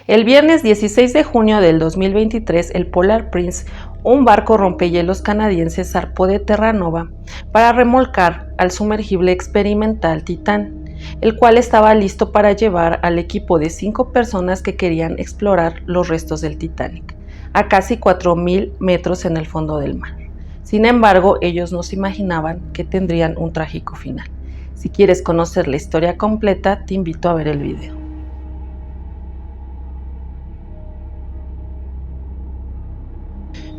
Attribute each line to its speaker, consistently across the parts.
Speaker 1: El viernes 16 de junio del 2023, el Polar Prince, un barco rompehielos canadiense, zarpó de Terranova para remolcar al sumergible experimental Titán, el cual estaba listo para llevar al equipo de 5 personas que querían explorar los restos del Titanic, a casi 4.000 metros en el fondo del mar. Sin embargo, ellos no se imaginaban que tendrían un trágico final. Si quieres conocer la historia completa, te invito a ver el video.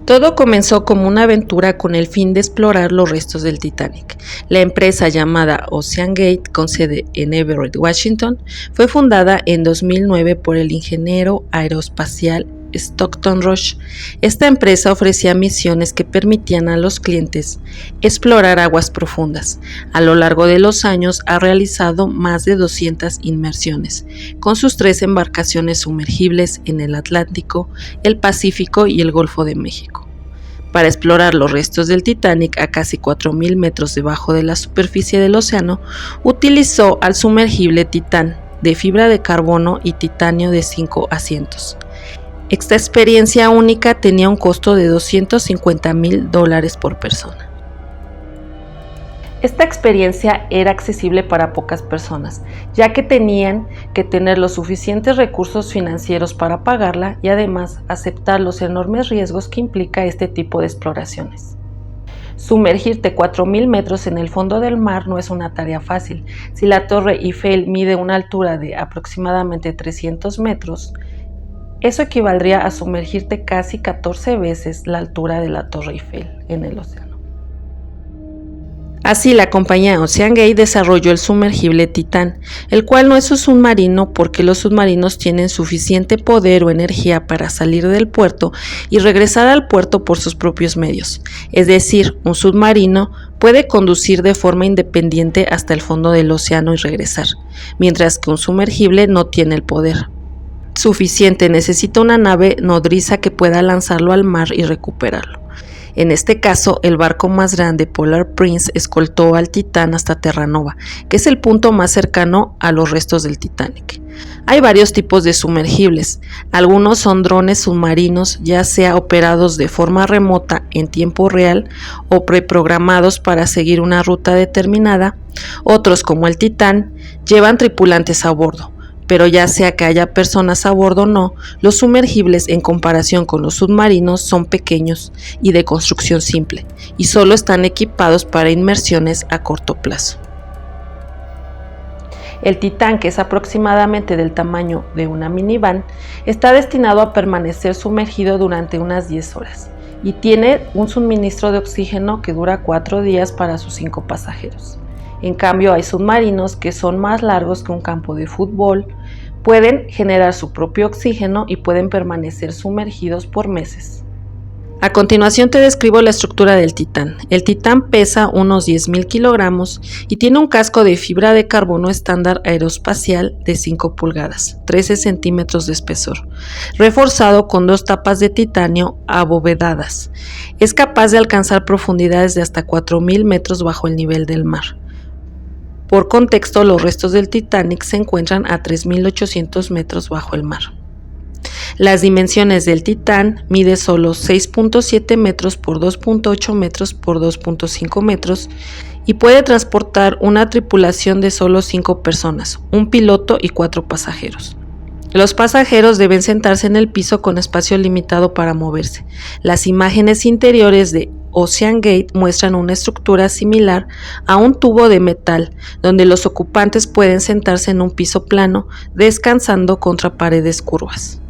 Speaker 1: Todo comenzó como una aventura con el fin de explorar los restos del Titanic. La empresa llamada OceanGate, con sede en Everett, Washington, fue fundada en 2009 por el ingeniero aeroespacial Stockton Rush. Esta empresa ofrecía misiones que permitían a los clientes explorar aguas profundas. A lo largo de los años ha realizado más de 200 inmersiones, con sus 3 embarcaciones sumergibles en el Atlántico, el Pacífico y el Golfo de México. Para explorar los restos del Titanic a casi 4.000 metros debajo de la superficie del océano, utilizó al sumergible Titán, de fibra de carbono y titanio de 5 asientos. Esta experiencia única tenía un costo de $250,000 por persona. Esta experiencia era accesible para pocas personas, ya que tenían que tener los suficientes recursos financieros para pagarla y además aceptar los enormes riesgos que implica este tipo de exploraciones. Sumergirte 4.000 metros en el fondo del mar no es una tarea fácil. Si la Torre Eiffel mide una altura de aproximadamente 300 metros, eso equivaldría a sumergirte casi 14 veces la altura de la Torre Eiffel en el océano. Así, la compañía OceanGate desarrolló el sumergible Titán, el cual no es un submarino porque los submarinos tienen suficiente poder o energía para salir del puerto y regresar al puerto por sus propios medios. Es decir, un submarino puede conducir de forma independiente hasta el fondo del océano y regresar, mientras que un sumergible no tiene el poder suficiente, necesita una nave nodriza que pueda lanzarlo al mar y recuperarlo. En este caso, el barco más grande, Polar Prince, escoltó al Titán hasta Terranova, que es el punto más cercano a los restos del Titanic. Hay varios tipos de sumergibles. Algunos son drones submarinos, ya sea operados de forma remota en tiempo real o preprogramados para seguir una ruta determinada. Otros, como el Titán, llevan tripulantes a bordo. Pero ya sea que haya personas a bordo o no, los sumergibles en comparación con los submarinos son pequeños y de construcción simple, y solo están equipados para inmersiones a corto plazo. El Titán, que es aproximadamente del tamaño de una minivan, está destinado a permanecer sumergido durante unas 10 horas y tiene un suministro de oxígeno que dura 4 días para sus 5 pasajeros. En cambio, hay submarinos que son más largos que un campo de fútbol, pueden generar su propio oxígeno y pueden permanecer sumergidos por meses. A continuación te describo la estructura del Titán. El Titán pesa unos 10.000 kilogramos y tiene un casco de fibra de carbono estándar aeroespacial de 5 pulgadas, 13 centímetros de espesor, reforzado con 2 tapas de titanio abovedadas. Es capaz de alcanzar profundidades de hasta 4.000 metros bajo el nivel del mar. Por contexto, los restos del Titanic se encuentran a 3.800 metros bajo el mar. Las dimensiones del Titán mide solo 6.7 metros por 2.8 metros por 2.5 metros y puede transportar una tripulación de solo 5 personas, un piloto y 4 pasajeros. Los pasajeros deben sentarse en el piso con espacio limitado para moverse. Las imágenes interiores de OceanGate muestran una estructura similar a un tubo de metal, donde los ocupantes pueden sentarse en un piso plano, descansando contra paredes curvas.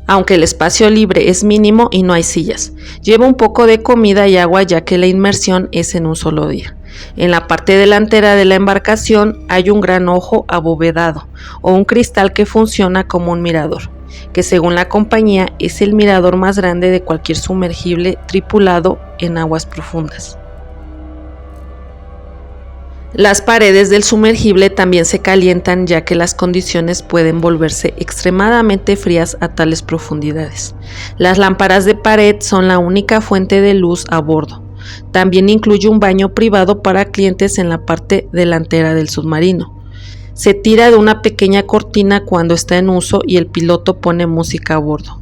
Speaker 1: Aunque el espacio libre es mínimo y no hay sillas, lleva un poco de comida y agua ya que la inmersión es en un solo día. En la parte delantera de la embarcación hay un gran ojo abovedado o un cristal que funciona como un mirador, que según la compañía es el mirador más grande de cualquier sumergible tripulado en aguas profundas. Las paredes del sumergible también se calientan ya que las condiciones pueden volverse extremadamente frías a tales profundidades. Las lámparas de pared son la única fuente de luz a bordo. También incluye un baño privado para clientes en la parte delantera del submarino. Se tira de una pequeña cortina cuando está en uso y el piloto pone música a bordo.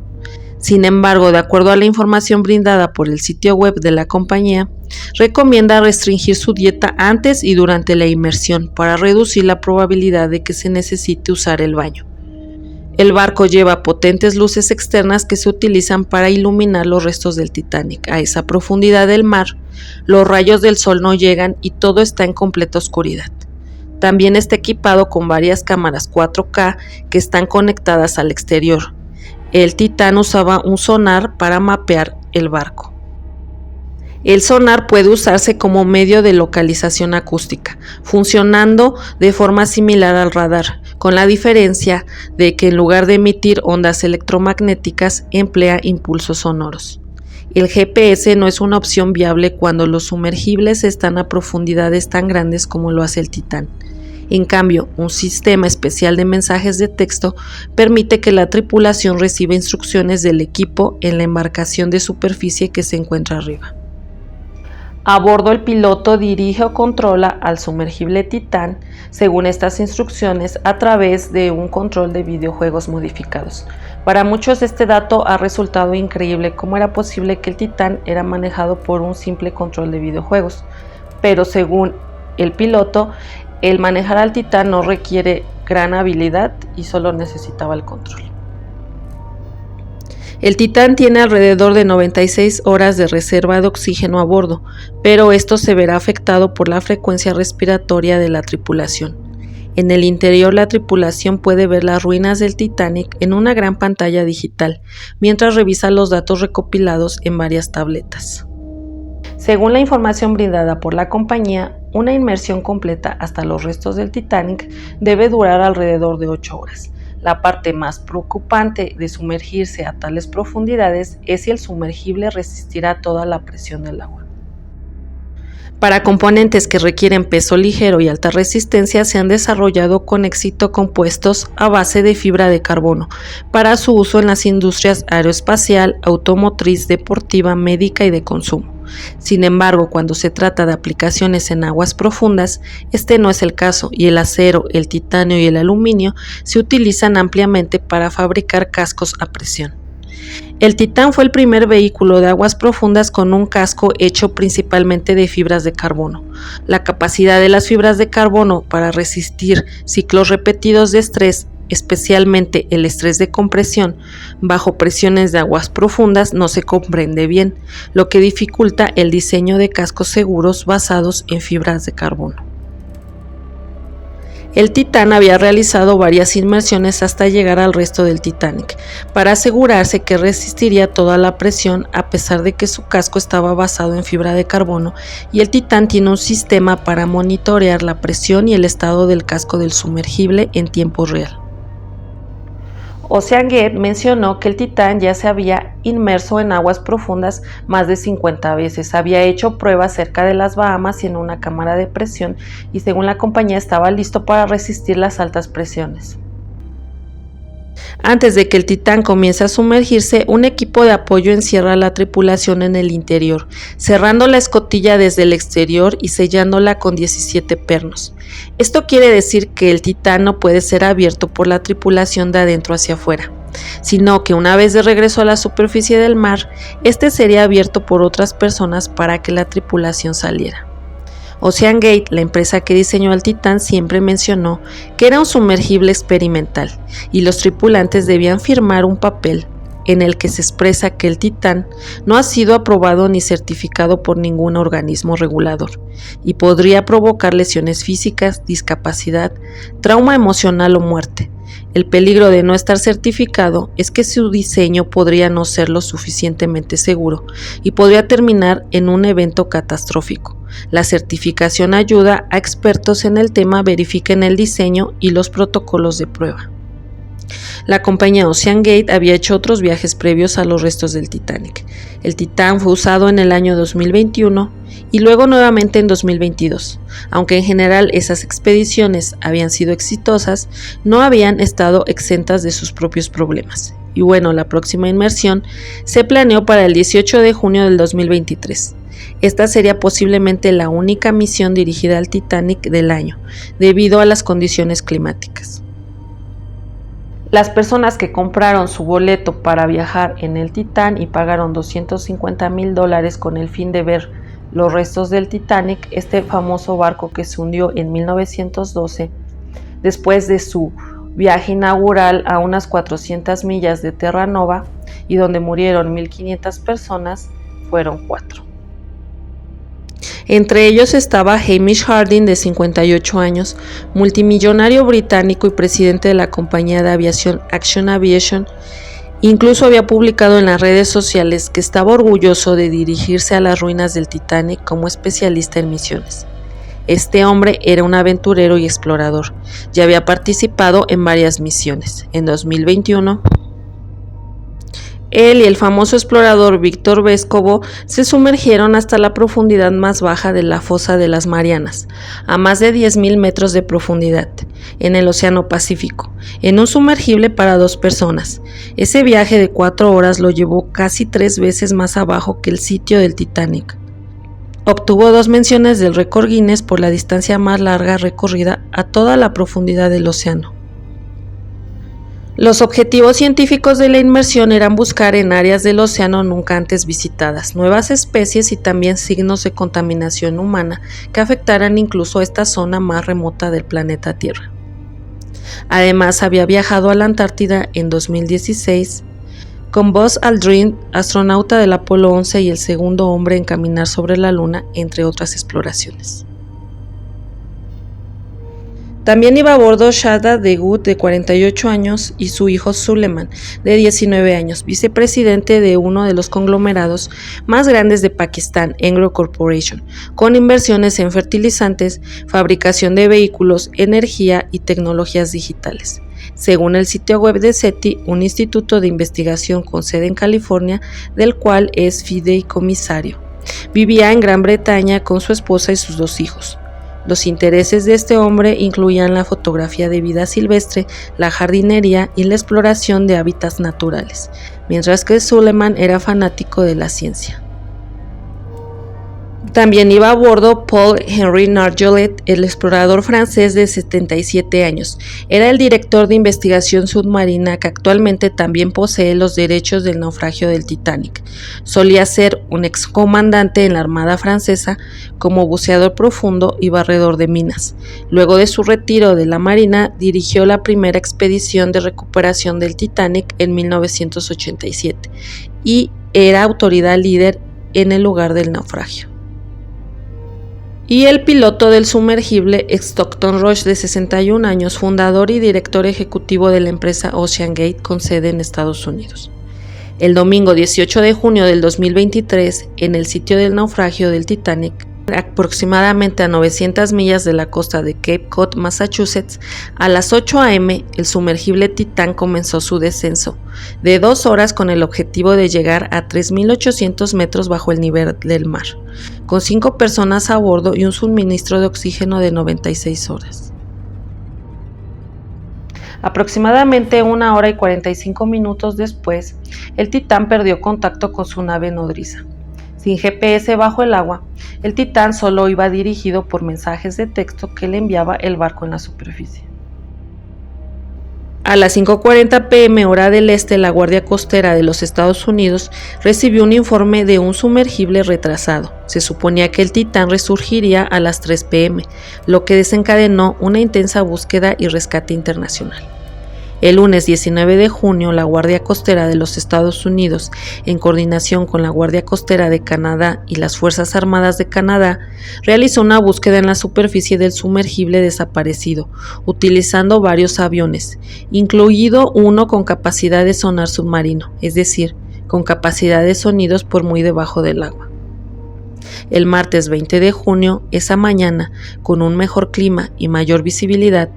Speaker 1: Sin embargo, de acuerdo a la información brindada por el sitio web de la compañía, recomienda restringir su dieta antes y durante la inmersión para reducir la probabilidad de que se necesite usar el baño. El barco lleva potentes luces externas que se utilizan para iluminar los restos del Titanic. A esa profundidad del mar, los rayos del sol no llegan y todo está en completa oscuridad. También está equipado con varias cámaras 4K que están conectadas al exterior. El Titán usaba un sonar para mapear el barco. El sonar puede usarse como medio de localización acústica, funcionando de forma similar al radar, con la diferencia de que en lugar de emitir ondas electromagnéticas, emplea impulsos sonoros. El GPS no es una opción viable cuando los sumergibles están a profundidades tan grandes como lo hace el Titán. En cambio, un sistema especial de mensajes de texto permite que la tripulación reciba instrucciones del equipo en la embarcación de superficie que se encuentra arriba. A bordo, el piloto dirige o controla al sumergible Titán según estas instrucciones a través de un control de videojuegos modificados. Para muchos este dato ha resultado increíble, cómo era posible que el Titán era manejado por un simple control de videojuegos, pero según el piloto, el manejar al Titán no requiere gran habilidad y solo necesitaba el control. El Titán tiene alrededor de 96 horas de reserva de oxígeno a bordo, pero esto se verá afectado por la frecuencia respiratoria de la tripulación. En el interior, la tripulación puede ver las ruinas del Titanic en una gran pantalla digital, mientras revisa los datos recopilados en varias tabletas. Según la información brindada por la compañía, una inmersión completa hasta los restos del Titanic debe durar alrededor de 8 horas. La parte más preocupante de sumergirse a tales profundidades es si el sumergible resistirá toda la presión del agua. Para componentes que requieren peso ligero y alta resistencia, se han desarrollado con éxito compuestos a base de fibra de carbono para su uso en las industrias aeroespacial, automotriz, deportiva, médica y de consumo. Sin embargo, cuando se trata de aplicaciones en aguas profundas, este no es el caso, y el acero, el titanio y el aluminio se utilizan ampliamente para fabricar cascos a presión. El Titán fue el primer vehículo de aguas profundas con un casco hecho principalmente de fibras de carbono. La capacidad de las fibras de carbono para resistir ciclos repetidos de estrés, especialmente el estrés de compresión, bajo presiones de aguas profundas, no se comprende bien, lo que dificulta el diseño de cascos seguros basados en fibras de carbono. El Titán había realizado varias inmersiones hasta llegar al resto del Titanic, para asegurarse que resistiría toda la presión a pesar de que su casco estaba basado en fibra de carbono, y el Titán tiene un sistema para monitorear la presión y el estado del casco del sumergible en tiempo real. OceanGate mencionó que el Titán ya se había inmerso en aguas profundas más de 50 veces, había hecho pruebas cerca de las Bahamas y en una cámara de presión, y según la compañía estaba listo para resistir las altas presiones. Antes de que el Titán comience a sumergirse, un equipo de apoyo encierra a la tripulación en el interior, cerrando la escotilla desde el exterior y sellándola con 17 pernos. Esto quiere decir que el Titán no puede ser abierto por la tripulación de adentro hacia afuera, sino que una vez de regreso a la superficie del mar, este sería abierto por otras personas para que la tripulación saliera. OceanGate, la empresa que diseñó al Titán, siempre mencionó que era un sumergible experimental y los tripulantes debían firmar un papel en el que se expresa que el Titán no ha sido aprobado ni certificado por ningún organismo regulador y podría provocar lesiones físicas, discapacidad, trauma emocional o muerte. El peligro de no estar certificado es que su diseño podría no ser lo suficientemente seguro y podría terminar en un evento catastrófico. La certificación ayuda a expertos en el tema verifiquen el diseño y los protocolos de prueba. La compañía OceanGate había hecho otros viajes previos a los restos del Titanic. El Titán fue usado en el año 2021 y luego nuevamente en 2022. Aunque en general esas expediciones habían sido exitosas, no habían estado exentas de sus propios problemas. Y bueno, la próxima inmersión se planeó para el 18 de junio del 2023. Esta sería posiblemente la única misión dirigida al Titanic del año, debido a las condiciones climáticas. Las personas que compraron su boleto para viajar en el Titán y pagaron $250,000 con el fin de ver los restos del Titanic, este famoso barco que se hundió en 1912, después de su viaje inaugural a unas 400 millas de Terranova y donde murieron 1,500 personas, fueron 4. Entre ellos estaba Hamish Harding, de 58 años, multimillonario británico y presidente de la compañía de aviación Action Aviation. Incluso había publicado en las redes sociales que estaba orgulloso de dirigirse a las ruinas del Titanic como especialista en misiones. Este hombre era un aventurero y explorador, ya había participado en varias misiones. En 2021, él y el famoso explorador Víctor Vescovo se sumergieron hasta la profundidad más baja de la fosa de las Marianas, a más de 10,000 metros de profundidad, en el Océano Pacífico, en un sumergible para 2 personas. Ese viaje de 4 horas lo llevó casi 3 veces más abajo que el sitio del Titanic. Obtuvo 2 menciones del récord Guinness por la distancia más larga recorrida a toda la profundidad del océano. Los objetivos científicos de la inmersión eran buscar en áreas del océano nunca antes visitadas nuevas especies y también signos de contaminación humana que afectaran incluso a esta zona más remota del planeta Tierra. Además, había viajado a la Antártida en 2016 con Buzz Aldrin, astronauta del Apolo 11 y el segundo hombre en caminar sobre la Luna, entre otras exploraciones. También iba a bordo Shahzad Dawood, de 48 años, y su hijo Suleiman, de 19 años, vicepresidente de uno de los conglomerados más grandes de Pakistán, Engro Corporation, con inversiones en fertilizantes, fabricación de vehículos, energía y tecnologías digitales. Según el sitio web de SETI, un instituto de investigación con sede en California, del cual es fideicomisario. Vivía en Gran Bretaña con su esposa y sus 2 hijos. Los intereses de este hombre incluían la fotografía de vida silvestre, la jardinería y la exploración de hábitats naturales, mientras que Suleiman era fanático de la ciencia. También iba a bordo Paul-Henri Nargeolet, el explorador francés de 77 años. Era el director de investigación submarina que actualmente también posee los derechos del naufragio del Titanic. Solía ser un excomandante en la Armada francesa como buceador profundo y barredor de minas. Luego de su retiro de la Marina, dirigió la primera expedición de recuperación del Titanic en 1987 y era autoridad líder en el lugar del naufragio. Y el piloto del sumergible Stockton Rush, de 61 años, fundador y director ejecutivo de la empresa OceanGate con sede en Estados Unidos. El domingo 18 de junio del 2023, en el sitio del naufragio del Titanic, aproximadamente a 900 millas de la costa de Cape Cod, Massachusetts, a las 8 a.m., el sumergible Titán comenzó su descenso de 2 horas con el objetivo de llegar a 3,800 metros bajo el nivel del mar, con 5 personas a bordo y un suministro de oxígeno de 96 horas. Aproximadamente 1 hora y 45 minutos después, el Titán perdió contacto con su nave nodriza. Sin GPS bajo el agua, el Titán solo iba dirigido por mensajes de texto que le enviaba el barco en la superficie. A las 5:40 p.m. hora del este, la Guardia Costera de los Estados Unidos recibió un informe de un sumergible retrasado. Se suponía que el Titán resurgiría a las 3 p.m., lo que desencadenó una intensa búsqueda y rescate internacional. El lunes 19 de junio, la Guardia Costera de los Estados Unidos, en coordinación con la Guardia Costera de Canadá y las Fuerzas Armadas de Canadá, realizó una búsqueda en la superficie del sumergible desaparecido, utilizando varios aviones, incluido uno con capacidad de sonar submarino, es decir, con capacidad de sonidos por muy debajo del agua. El martes 20 de junio, esa mañana, con un mejor clima y mayor visibilidad,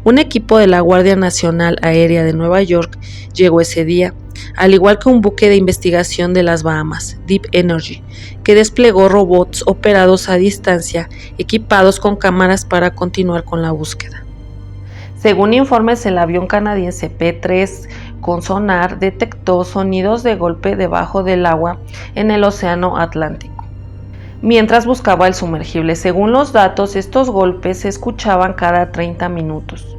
Speaker 1: un equipo de la Guardia Nacional Aérea de Nueva York llegó ese día, al igual que un buque de investigación de las Bahamas, Deep Energy, que desplegó robots operados a distancia, equipados con cámaras para continuar con la búsqueda. Según informes, el avión canadiense P-3 con sonar detectó sonidos de golpe debajo del agua en el Océano Atlántico. mientras buscaba el sumergible. Según los datos, estos golpes se escuchaban cada 30 minutos.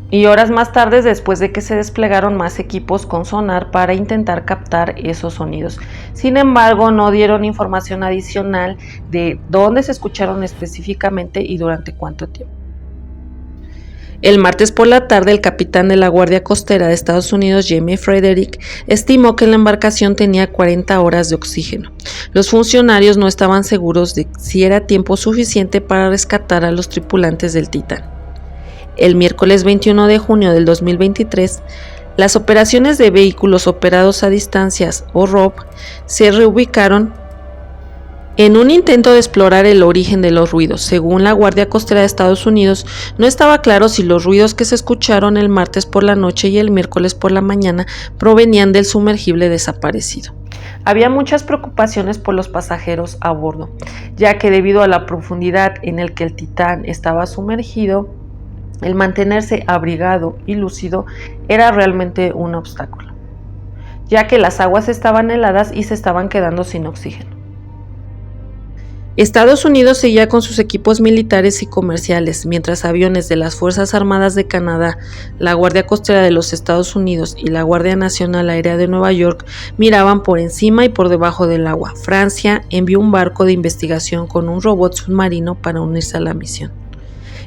Speaker 1: Y horas más tarde, después de que se desplegaron más equipos con sonar para intentar captar esos sonidos. Sin embargo, no dieron información adicional de dónde se escucharon específicamente y durante cuánto tiempo. El martes por la tarde, el capitán de la Guardia Costera de Estados Unidos, Jamie Frederick, estimó que la embarcación tenía 40 horas de oxígeno. Los funcionarios no estaban seguros de si era tiempo suficiente para rescatar a los tripulantes del Titán. El miércoles 21 de junio del 2023, las operaciones de vehículos operados a distancias, o ROV, se reubicaron en un intento de explorar el origen de los ruidos. Según la Guardia Costera de Estados Unidos, no estaba claro si los ruidos que se escucharon el martes por la noche y el miércoles por la mañana provenían del sumergible desaparecido. Había muchas preocupaciones por los pasajeros a bordo, ya que debido a la profundidad en la que el Titán estaba sumergido, el mantenerse abrigado y lúcido era realmente un obstáculo, ya que las aguas estaban heladas y se estaban quedando sin oxígeno. Estados Unidos seguía con sus equipos militares y comerciales, mientras aviones de las Fuerzas Armadas de Canadá, la Guardia Costera de los Estados Unidos y la Guardia Nacional Aérea de Nueva York miraban por encima y por debajo del agua. Francia envió un barco de investigación con un robot submarino para unirse a la misión.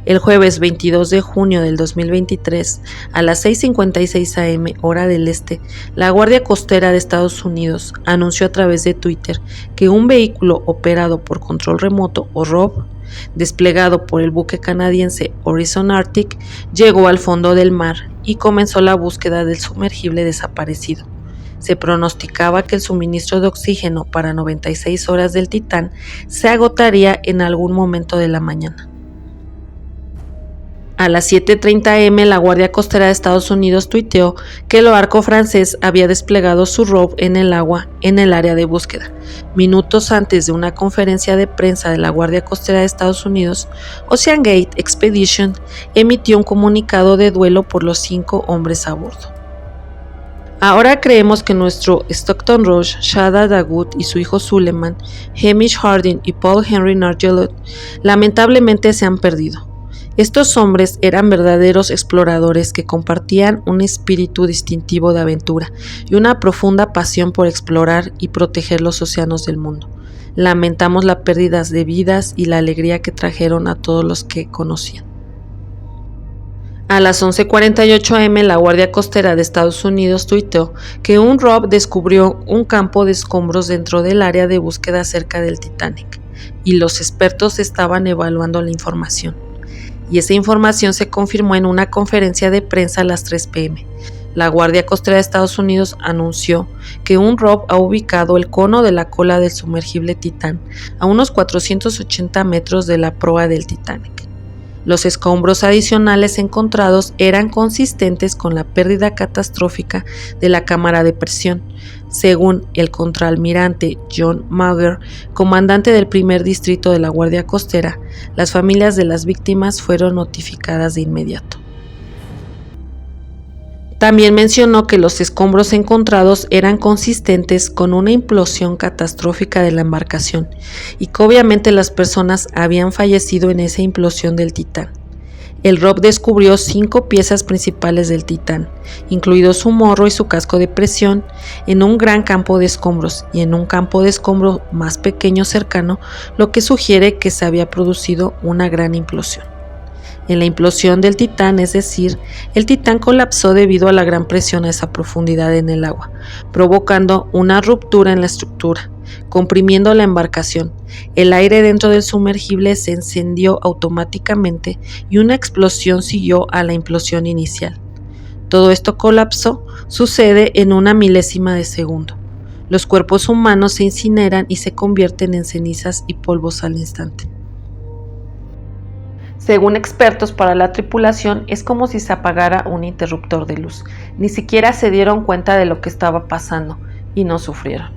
Speaker 1: El jueves 22 de junio del 2023, a las 6:56 am, hora del este, la Guardia Costera de Estados Unidos anunció a través de Twitter que un vehículo operado por control remoto, o ROV, desplegado por el buque canadiense Horizon Arctic, llegó al fondo del mar y comenzó la búsqueda del sumergible desaparecido. Se pronosticaba que el suministro de oxígeno para 96 horas del Titán se agotaría en algún momento de la mañana. A las 7:30 am, la Guardia Costera de Estados Unidos tuiteó que el barco francés había desplegado su ROV en el agua en el área de búsqueda. Minutos antes de una conferencia de prensa de la Guardia Costera de Estados Unidos, OceanGate Expedition emitió un comunicado de duelo por los 5 hombres a bordo. Ahora creemos que nuestro Stockton Rush, Shada Dagoud y su hijo Suleiman, Hamish Harding y Paul Henry Nargeolet lamentablemente se han perdido. Estos hombres eran verdaderos exploradores que compartían un espíritu distintivo de aventura y una profunda pasión por explorar y proteger los océanos del mundo. Lamentamos la pérdida de vidas y la alegría que trajeron a todos los que conocían. A las 11:48 am, la Guardia Costera de Estados Unidos tuiteó que un ROV descubrió un campo de escombros dentro del área de búsqueda cerca del Titanic, y los expertos estaban evaluando la información. Y esa información se confirmó en una conferencia de prensa a las 3 p.m. La Guardia Costera de Estados Unidos anunció que un ROV ha ubicado el cono de la cola del sumergible Titán a unos 480 metros de la proa del Titanic. Los escombros adicionales encontrados eran consistentes con la pérdida catastrófica de la cámara de presión. Según el contraalmirante John Mauger, comandante del primer distrito de la Guardia Costera, las familias de las víctimas fueron notificadas de inmediato. También mencionó que los escombros encontrados eran consistentes con una implosión catastrófica de la embarcación y que obviamente las personas habían fallecido en esa implosión del Titán. El ROV descubrió 5 piezas principales del Titán, incluido su morro y su casco de presión, en un gran campo de escombros y en un campo de escombros más pequeño cercano, lo que sugiere que se había producido una gran implosión. En la implosión del Titán, es decir, el Titán colapsó debido a la gran presión a esa profundidad en el agua, provocando una ruptura en la estructura, comprimiendo la embarcación. El aire dentro del sumergible se encendió automáticamente y una explosión siguió a la implosión inicial. Todo esto colapsó sucede en una milésima de segundo. Los cuerpos humanos se incineran y se convierten en cenizas y polvos al instante. Según expertos, para la tripulación es como si se apagara un interruptor de luz. Ni siquiera se dieron cuenta de lo que estaba pasando y no sufrieron.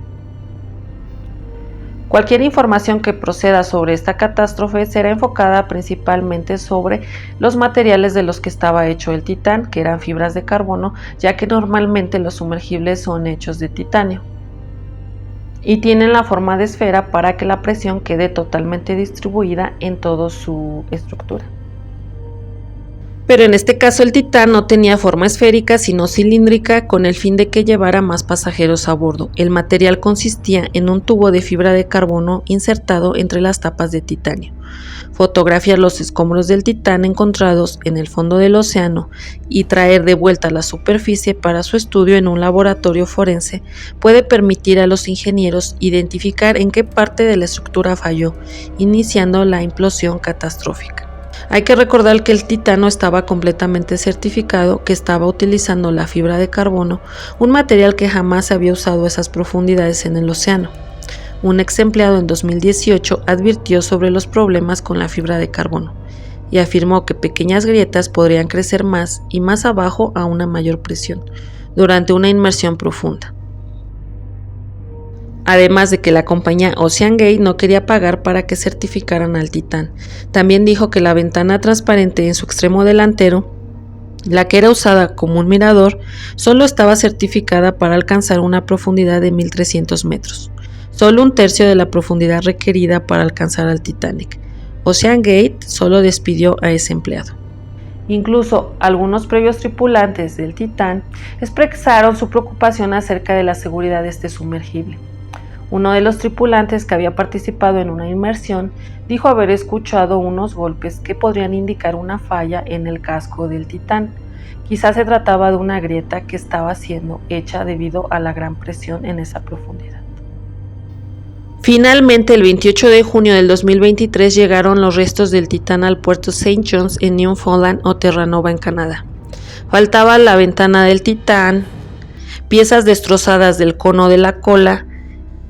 Speaker 1: Cualquier información que proceda sobre esta catástrofe será enfocada principalmente sobre los materiales de los que estaba hecho el Titán, que eran fibras de carbono, ya que normalmente los sumergibles son hechos de titanio. y tienen la forma de esfera para que la presión quede totalmente distribuida en toda su estructura. Pero en este caso el Titán no tenía forma esférica sino cilíndrica con el fin de que llevara más pasajeros a bordo. El material consistía en un tubo de fibra de carbono insertado entre las tapas de titanio. Fotografiar los escombros del Titán encontrados en el fondo del océano y traer de vuelta a la superficie para su estudio en un laboratorio forense puede permitir a los ingenieros identificar en qué parte de la estructura falló, iniciando la implosión catastrófica. Hay que recordar que el Titán no estaba completamente certificado, que estaba utilizando la fibra de carbono, un material que jamás se había usado a esas profundidades en el océano. Un ex empleado en 2018 advirtió sobre los problemas con la fibra de carbono y afirmó que pequeñas grietas podrían crecer más y más abajo a una mayor presión durante una inmersión profunda. Además de que la compañía OceanGate no quería pagar para que certificaran al Titán. También dijo que la ventana transparente en su extremo delantero, la que era usada como un mirador, solo estaba certificada para alcanzar una profundidad de 1.300 metros, solo un tercio de la profundidad requerida para alcanzar al Titanic. OceanGate solo despidió a ese empleado. Incluso algunos previos tripulantes del Titán expresaron su preocupación acerca de la seguridad de este sumergible. Uno de los tripulantes que había participado en una inmersión dijo haber escuchado unos golpes que podrían indicar una falla en el casco del Titán. Quizás se trataba de una grieta que estaba siendo hecha debido a la gran presión en esa profundidad. Finalmente, el 28 de junio del 2023 llegaron los restos del Titán al puerto St. John's en Newfoundland o Terranova en Canadá. Faltaba la ventana del Titán, piezas destrozadas del cono de la cola,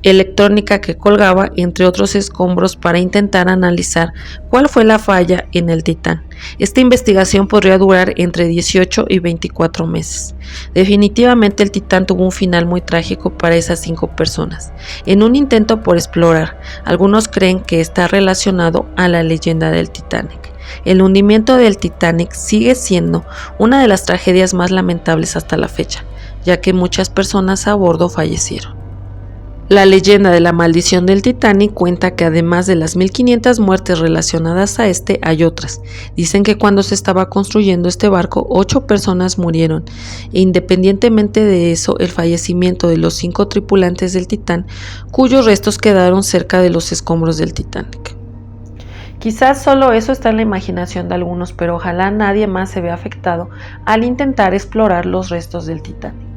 Speaker 1: electrónica que colgaba, entre otros escombros, para intentar analizar cuál fue la falla en el Titán. Esta investigación podría durar entre 18 y 24 meses. Definitivamente el Titán tuvo un final muy trágico para esas 5 personas. En un intento por explorar, algunos creen que está relacionado a la leyenda del Titanic. El hundimiento del Titanic sigue siendo una de las tragedias más lamentables hasta la fecha, ya que muchas personas a bordo fallecieron. La leyenda de la maldición del Titanic cuenta que además de las 1.500 muertes relacionadas a este, hay otras. Dicen que cuando se estaba construyendo este barco, 8 personas murieron, e independientemente de eso, el fallecimiento de los 5 tripulantes del Titán, cuyos restos quedaron cerca de los escombros del Titanic. Quizás solo eso está en la imaginación de algunos, pero ojalá nadie más se vea afectado al intentar explorar los restos del Titanic.